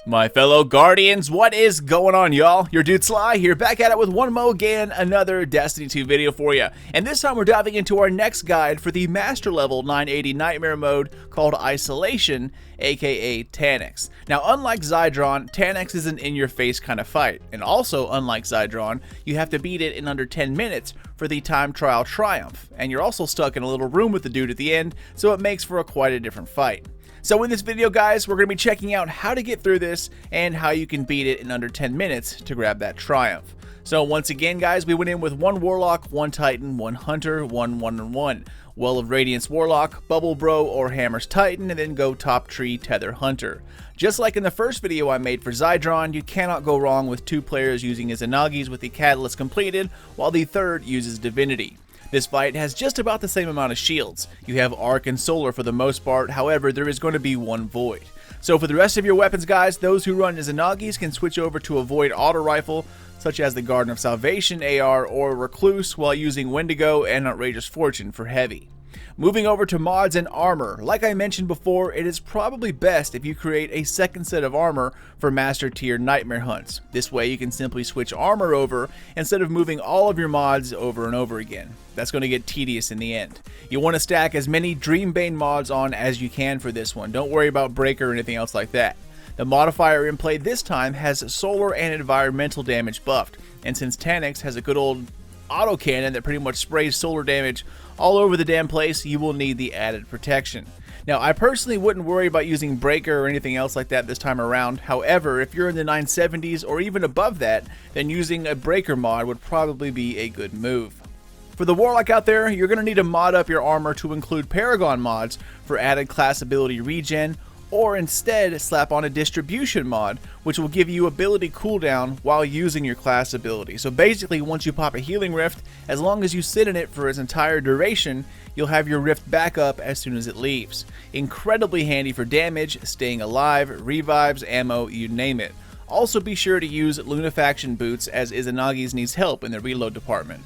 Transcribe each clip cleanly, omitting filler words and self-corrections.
My fellow Guardians, what is going on, y'all? Your dude Sly here, back at it with one more again, another Destiny 2 video for you. And this time we're diving into our next guide for the Master Level 980 Nightmare mode called Isolation, aka Taniks. Now, unlike Zydron, Taniks is an in-your-face kind of fight. And also, unlike Zydron, you have to beat it in under 10 minutes for the time trial triumph. And you're also stuck in a little room with the dude at the end, so it makes for quite a different fight. So in this video, guys, we're going to be checking out how to get through this and how you can beat it in under 10 minutes to grab that triumph. So once again, guys, we went in with one Warlock, one Titan, one Hunter, one 1-1. Well of Radiance Warlock, Bubble Bro or Hammer's Titan, and then go top tree Tether Hunter. Just like in the first video I made for Zydron, you cannot go wrong with two players using Izanagi's with the Catalyst completed, while the third uses Divinity. This fight has just about the same amount of shields. You have Arc and Solar for the most part, however there is going to be one Void. So for the rest of your weapons, guys, those who run Izanagi's can switch over to a Void auto rifle, such as the Garden of Salvation AR or Recluse, while using Wendigo and Outrageous Fortune for heavy. Moving over to mods and armor, like I mentioned before, it is probably best if you create a second set of armor for master tier nightmare hunts. This way you can simply switch armor over instead of moving all of your mods over and over again. That's going to get tedious in the end. You want to stack as many Dreambane mods on as you can for this one. Don't worry about Breaker or anything else like that. The modifier in play this time has solar and environmental damage buffed, and since Taniks has a good old autocannon that pretty much sprays solar damage all over the damn place, you will need the added protection. Now, I personally wouldn't worry about using Breaker or anything else like that this time around. However, if you're in the 970s or even above that, then using a Breaker mod would probably be a good move. For the Warlock out there, you're going to need to mod up your armor to include Paragon mods for added class ability regen, or instead slap on a distribution mod, which will give you ability cooldown while using your class ability. So basically, once you pop a healing rift, as long as you sit in it for its entire duration, you'll have your rift back up as soon as it leaves. Incredibly handy for damage, staying alive, revives, ammo, you name it. Also be sure to use Lunafaction boots, as Izanagi's needs help in the reload department.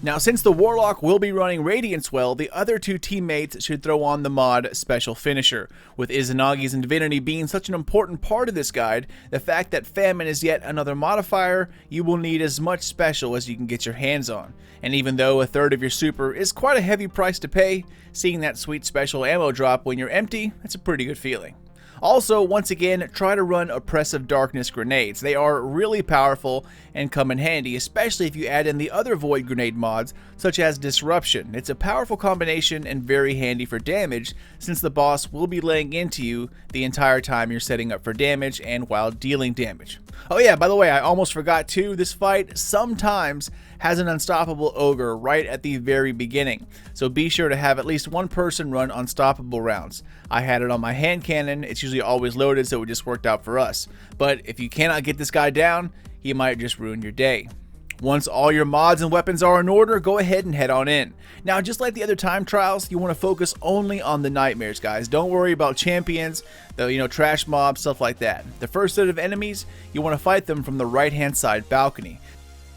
Now, since the Warlock will be running Radiance well, the other two teammates should throw on the mod Special Finisher. With Izanagi's and Divinity being such an important part of this guide, the fact that Famine is yet another modifier, you will need as much special as you can get your hands on. And even though a third of your super is quite a heavy price to pay, seeing that sweet special ammo drop when you're empty, that's a pretty good feeling. Also, once again, try to run Oppressive Darkness grenades. They are really powerful and come in handy, especially if you add in the other Void grenade mods, such as Disruption. It's a powerful combination and very handy for damage, since the boss will be laying into you the entire time you're setting up for damage and while dealing damage. Oh yeah, by the way, I almost forgot too, this fight sometimes has an unstoppable ogre right at the very beginning, so be sure to have at least one person run unstoppable rounds. I had it on my hand cannon, it's usually always loaded, so it just worked out for us. But if you cannot get this guy down, he might just ruin your day. Once all your mods and weapons are in order, go ahead and head on in. Now, just like the other time trials, you want to focus only on the nightmares, guys. Don't worry about champions, the trash mobs, stuff like that. The first set of enemies, you want to fight them from the right-hand side balcony.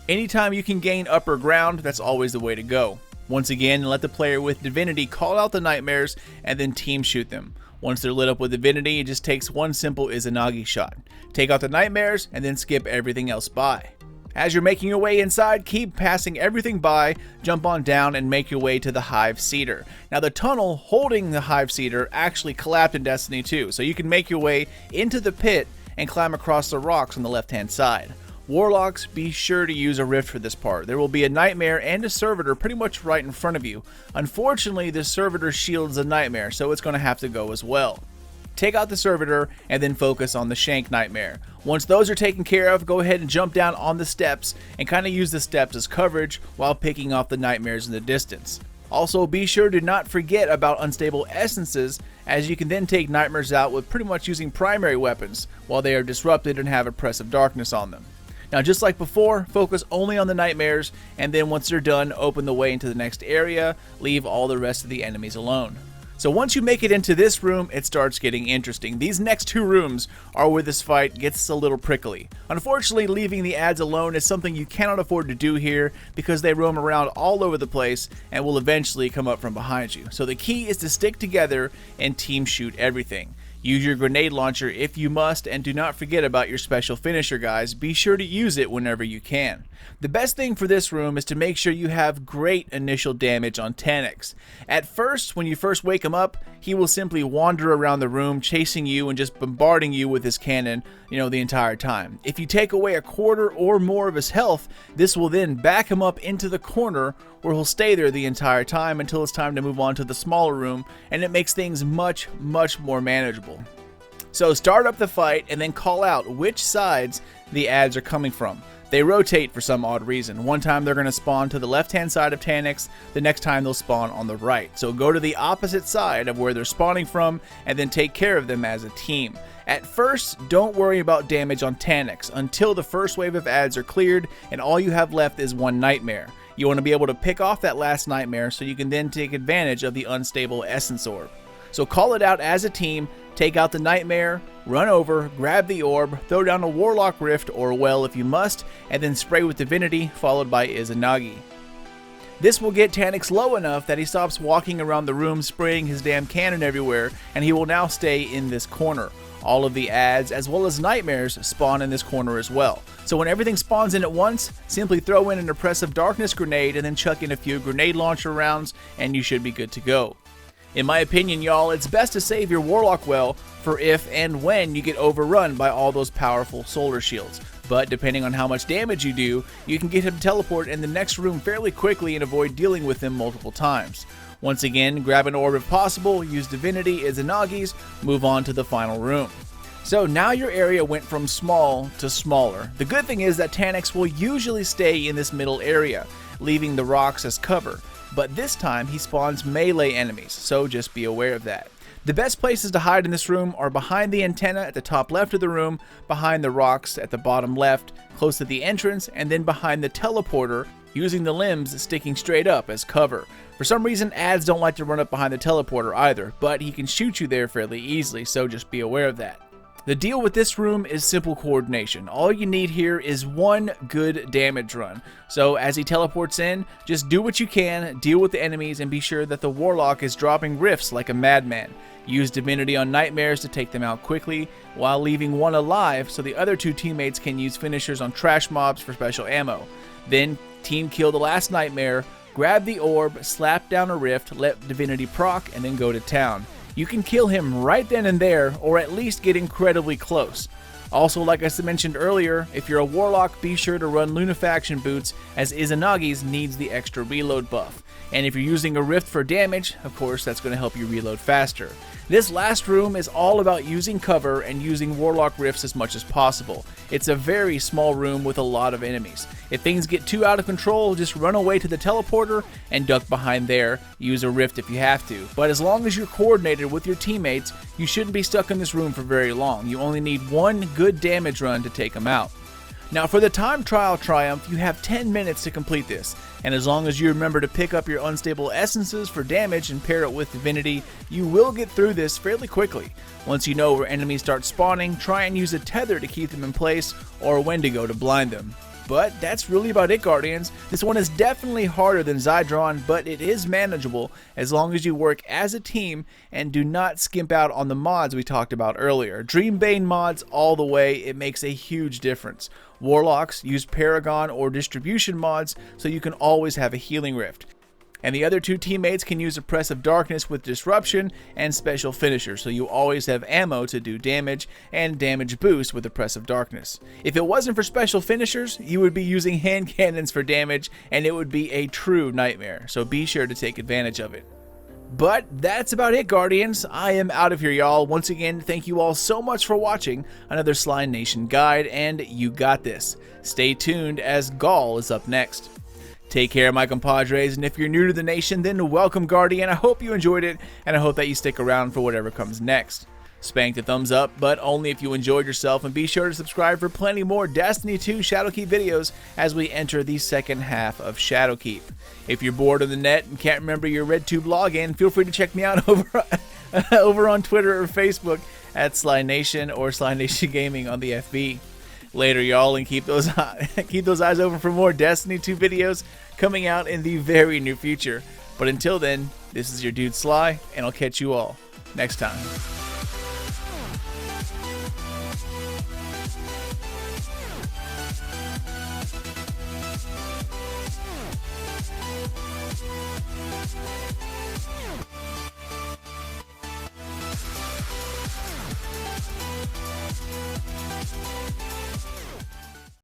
Anytime you can gain upper ground, that's always the way to go. Once again, let the player with Divinity call out the nightmares and then team shoot them. Once they're lit up with Divinity, it just takes one simple Izanagi shot. Take out the nightmares and then skip everything else by. As you're making your way inside, keep passing everything by, jump on down, and make your way to the Hive Cedar. Now, the tunnel holding the Hive Cedar actually collapsed in Destiny 2, so you can make your way into the pit and climb across the rocks on the left-hand side. Warlocks, be sure to use a rift for this part. There will be a nightmare and a servitor pretty much right in front of you. Unfortunately, the servitor shields a nightmare, so it's going to have to go as well. Take out the servitor and then focus on the shank nightmare. Once those are taken care of, go ahead and jump down on the steps and kind of use the steps as coverage while picking off the nightmares in the distance. Also, be sure to not forget about unstable essences, as you can then take nightmares out with pretty much using primary weapons while they are disrupted and have oppressive darkness on them. Now, just like before, focus only on the nightmares, and then once they're done, open the way into the next area, leave all the rest of the enemies alone. So once you make it into this room, it starts getting interesting. These next two rooms are where this fight gets a little prickly. Unfortunately, leaving the ads alone is something you cannot afford to do here, because they roam around all over the place and will eventually come up from behind you. So the key is to stick together and team shoot everything. Use your grenade launcher if you must, and do not forget about your special finisher, guys. Be sure to use it whenever you can. The best thing for this room is to make sure you have great initial damage on Taniks. At first, when you first wake him up, he will simply wander around the room chasing you and just bombarding you with his cannon, the entire time. If you take away a quarter or more of his health, this will then back him up into the corner where he'll stay there the entire time until it's time to move on to the smaller room, and it makes things much more manageable. So start up the fight and then call out which sides the adds are coming from. They rotate for some odd reason. One time they're going to spawn to the left-hand side of Taniks, the next time they'll spawn on the right. So go to the opposite side of where they're spawning from and then take care of them as a team. At first, don't worry about damage on Taniks until the first wave of adds are cleared and all you have left is one nightmare. You want to be able to pick off that last nightmare so you can then take advantage of the unstable essence orb. So call it out as a team, take out the nightmare, run over, grab the orb, throw down a warlock rift or well if you must, and then spray with divinity followed by Izanagi. This will get Taniks low enough that he stops walking around the room spraying his damn cannon everywhere, and he will now stay in this corner. All of the adds as well as nightmares spawn in this corner as well. So when everything spawns in at once, simply throw in an oppressive darkness grenade and then chuck in a few grenade launcher rounds and you should be good to go. In my opinion, y'all, it's best to save your warlock well for if and when you get overrun by all those powerful solar shields. But depending on how much damage you do, you can get him to teleport in the next room fairly quickly and avoid dealing with him multiple times. Once again, grab an orb if possible, use divinity, Izanagi's, move on to the final room. So now your area went from small to smaller. The good thing is that Taniks will usually stay in this middle area, leaving the rocks as cover. But this time he spawns melee enemies, so just be aware of that. The best places to hide in this room are behind the antenna at the top left of the room, behind the rocks at the bottom left, close to the entrance, and then behind the teleporter, using the limbs sticking straight up as cover. For some reason, adds don't like to run up behind the teleporter either, but he can shoot you there fairly easily, so just be aware of that. The deal with this room is simple coordination. All you need here is one good damage run. So as he teleports in, just do what you can, deal with the enemies, and be sure that the warlock is dropping rifts like a madman. Use divinity on nightmares to take them out quickly, while leaving one alive so the other two teammates can use finishers on trash mobs for special ammo. Then team kill the last nightmare, grab the orb, slap down a rift, let divinity proc, and then go to town. You can kill him right then and there, or at least get incredibly close. Also, like I mentioned earlier, if you're a warlock, be sure to run Lunafaction boots, as Izanagi's needs the extra reload buff. And if you're using a rift for damage, of course that's going to help you reload faster. This last room is all about using cover and using warlock rifts as much as possible. It's a very small room with a lot of enemies. If things get too out of control, just run away to the teleporter and duck behind there. Use a rift if you have to. But as long as you're coordinated with your teammates, you shouldn't be stuck in this room for very long. You only need one good damage run to take them out. Now for the time trial triumph, you have 10 minutes to complete this, and as long as you remember to pick up your unstable essences for damage and pair it with divinity, you will get through this fairly quickly. Once you know where enemies start spawning, try and use a tether to keep them in place, or a Wendigo to blind them. But that's really about it, Guardians. This one is definitely harder than Zydron, but it is manageable as long as you work as a team and do not skimp out on the mods we talked about earlier. Dreambane mods all the way, it makes a huge difference. Warlocks use Paragon or Distribution mods so you can always have a healing rift. And the other two teammates can use Oppressive Darkness with Disruption and Special Finisher, so you always have ammo to do damage and damage boost with Oppressive Darkness. If it wasn't for Special Finishers, you would be using hand cannons for damage, and it would be a true nightmare, so be sure to take advantage of it. But that's about it, Guardians. I am out of here, y'all. Once again, thank you all so much for watching another Sly Nation guide, and you got this. Stay tuned as Gaul is up next. Take care, my compadres, and if you're new to the nation, then welcome, Guardian. I hope you enjoyed it, and I hope that you stick around for whatever comes next. Spank the thumbs up, but only if you enjoyed yourself, and be sure to subscribe for plenty more Destiny 2 Shadowkeep videos as we enter the second half of Shadowkeep. If you're bored on the net and can't remember your RedTube login, feel free to check me out over on Twitter or Facebook at Sly Nation or Sly Nation Gaming on the FB. Later, y'all, and keep those eyes open for more Destiny 2 videos coming out in the very near future. But until then, this is your dude Sly, and I'll catch you all next time.